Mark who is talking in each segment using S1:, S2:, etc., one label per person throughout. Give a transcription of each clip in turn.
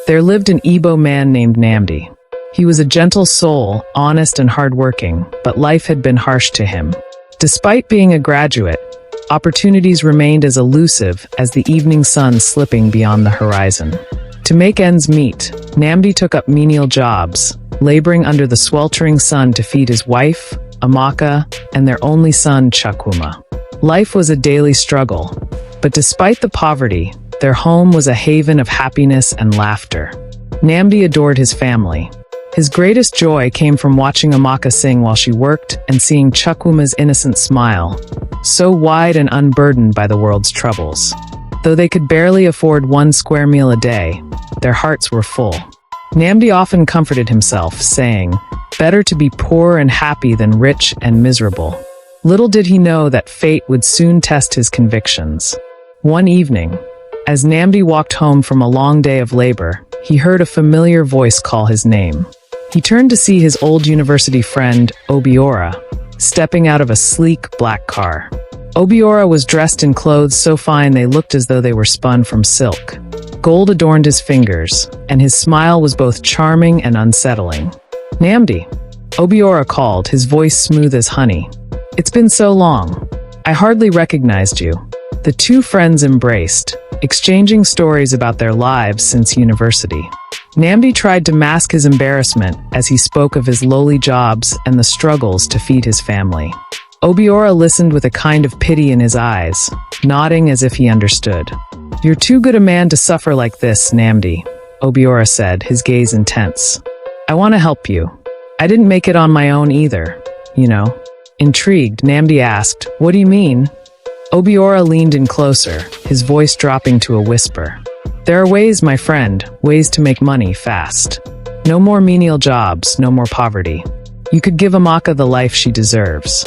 S1: There lived an Igbo man named Nnamdi. He was a gentle soul, honest and hardworking, but life had been harsh to him. Despite being a graduate, opportunities remained as elusive as the evening sun slipping beyond the horizon. To make ends meet, Nnamdi took up menial jobs, laboring under the sweltering sun to feed his wife, Amaka, and their only son, Chukwuma. Life was a daily struggle, but despite the poverty, their home was a haven of happiness and laughter. Nnamdi adored his family. His greatest joy came from watching Amaka sing while she worked and seeing Chukwuma's innocent smile, so wide and unburdened by the world's troubles. Though they could barely afford 1 square meal a day, their hearts were full. Nnamdi often comforted himself, saying, "Better to be poor and happy than rich and miserable." Little did he know that fate would soon test his convictions. One evening, as Nnamdi walked home from a long day of labor, he heard a familiar voice call his name. He turned to see his old university friend, Obiora, stepping out of a sleek black car. Obiora was dressed in clothes so fine they looked as though they were spun from silk. Gold adorned his fingers, and his smile was both charming and unsettling. "Nnamdi," Obiora called, his voice smooth as honey. "It's been so long. I hardly recognized you." The two friends embraced, exchanging stories about their lives since university. Nnamdi tried to mask his embarrassment as he spoke of his lowly jobs and the struggles to feed his family. Obiora listened with a kind of pity in his eyes, nodding as if he understood. "You're too good a man to suffer like this, Nnamdi," Obiora said, his gaze intense. "I want to help you. I didn't make it on my own either, you know." Intrigued, Nnamdi asked, "What do you mean?" Obiora leaned in closer, his voice dropping to a whisper. "There are ways, my friend, ways to make money fast. No more menial jobs, no more poverty. You could give Amaka the life she deserves.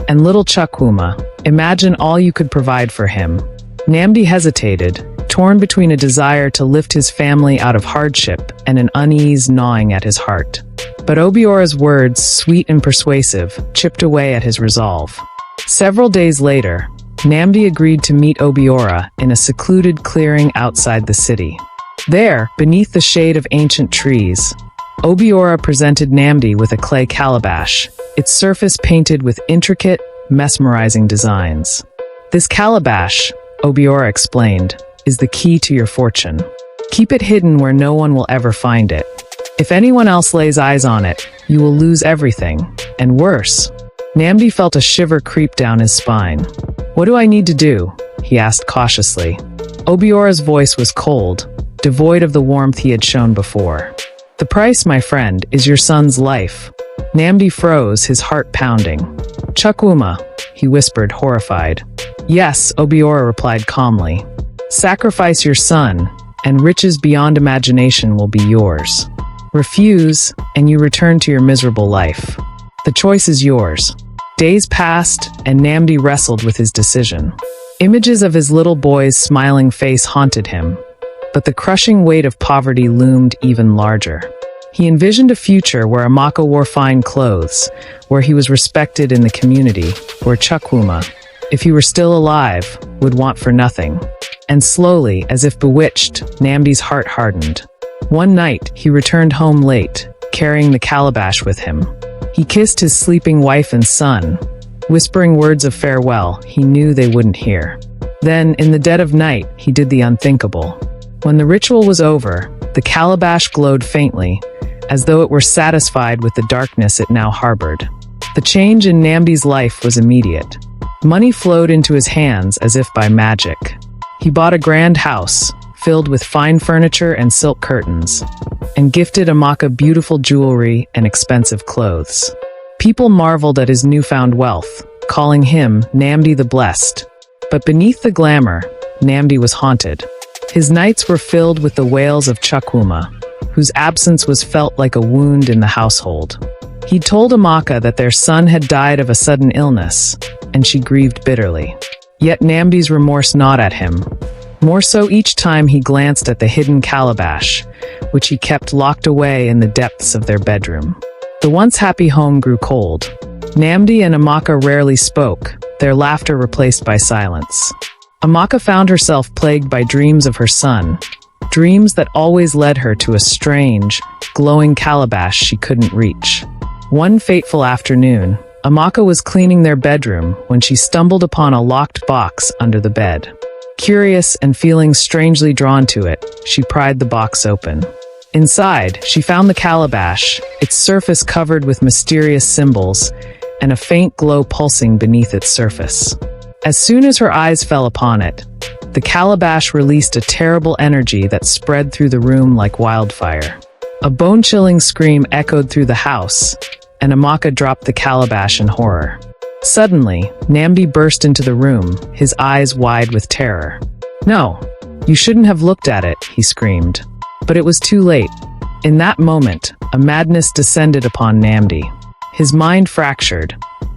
S1: And little Chukwuma, imagine all you could provide for him." Nnamdi hesitated, torn between a desire to lift his family out of hardship and an unease gnawing at his heart. But Obiora's words, sweet and persuasive, chipped away at his resolve. Several days later, Nnamdi agreed to meet Obiora in a secluded clearing outside the city. There, beneath the shade of ancient trees, Obiora presented Nnamdi with a clay calabash, its surface painted with intricate, mesmerizing designs. "This calabash," Obiora explained, "is the key to your fortune. Keep it hidden where no one will ever find it. If anyone else lays eyes on it, you will lose everything, and worse." Nnamdi felt a shiver creep down his spine. "What do I need to do?" he asked cautiously. Obiora's voice was cold, devoid of the warmth he had shown before. "The price, my friend, is your son's life." Nnamdi froze, his heart pounding. "Chukwuma," he whispered, horrified. "Yes," Obiora replied calmly. "Sacrifice your son, and riches beyond imagination will be yours. Refuse, and you return to your miserable life. The choice is yours." Days passed, and Nnamdi wrestled with his decision. Images of his little boy's smiling face haunted him, but the crushing weight of poverty loomed even larger. He envisioned a future where Amaka wore fine clothes, where he was respected in the community, where Chukwuma, if he were still alive, would want for nothing. And slowly, as if bewitched, Nnamdi's heart hardened. One night, he returned home late, carrying the calabash with him. He kissed his sleeping wife and son, whispering words of farewell he knew they wouldn't hear. Then, in the dead of night, he did the unthinkable. When the ritual was over, the calabash glowed faintly, as though it were satisfied with the darkness it now harbored. The change in Nnamdi's life was immediate. Money flowed into his hands as if by magic. He bought a grand house, filled with fine furniture and silk curtains, and gifted Amaka beautiful jewelry and expensive clothes. People marveled at his newfound wealth, calling him Nnamdi the Blessed. But beneath the glamour, Nnamdi was haunted. His nights were filled with the wails of Chukwuma, whose absence was felt like a wound in the household. He told Amaka that their son had died of a sudden illness, and she grieved bitterly. Yet Nnamdi's remorse gnawed at him, more so each time he glanced at the hidden calabash, which he kept locked away in the depths of their bedroom. The once happy home grew cold. Nnamdi and Amaka rarely spoke, their laughter replaced by silence. Amaka found herself plagued by dreams of her son, dreams that always led her to a strange, glowing calabash she couldn't reach. One fateful afternoon, Amaka was cleaning their bedroom when she stumbled upon a locked box under the bed. Curious and feeling strangely drawn to it, she pried the box open. Inside, she found the calabash, its surface covered with mysterious symbols, and a faint glow pulsing beneath its surface. As soon as her eyes fell upon it, the calabash released a terrible energy that spread through the room like wildfire. A bone-chilling scream echoed through the house, and Amaka dropped the calabash in horror. Suddenly, Nnamdi burst into the room, his eyes wide with terror. "No, you shouldn't have looked at it," he screamed. But it was too late. In that moment, a madness descended upon Nnamdi. His mind fractured,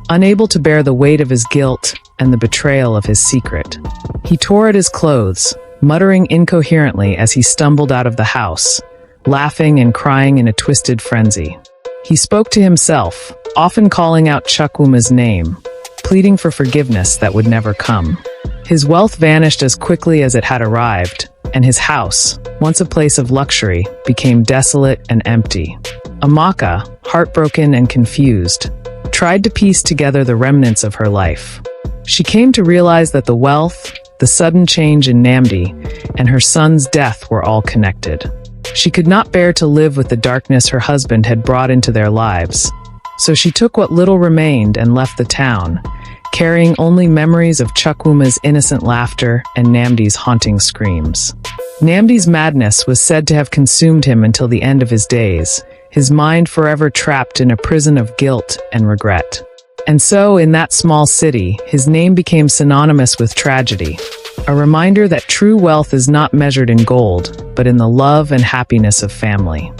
S1: unable to bear the weight of his guilt and the betrayal of his secret. He tore at his clothes, muttering incoherently as he stumbled out of the house, laughing and crying in a twisted frenzy. He spoke to himself, often calling out Chukwuma's name, pleading for forgiveness that would never come. His wealth vanished as quickly as it had arrived, and his house, once a place of luxury, became desolate and empty. Amaka, heartbroken and confused, tried to piece together the remnants of her life. She came to realize that the wealth, the sudden change in Nnamdi, and her son's death were all connected. She could not bear to live with the darkness her husband had brought into their lives, so she took what little remained and left the town, carrying only memories of Chukwuma's innocent laughter and Nnamdi's haunting screams. Nnamdi's madness was said to have consumed him until the end of his days, his mind forever trapped in a prison of guilt and regret. And so, in that small city, his name became synonymous with tragedy, a reminder that true wealth is not measured in gold, but in the love and happiness of family.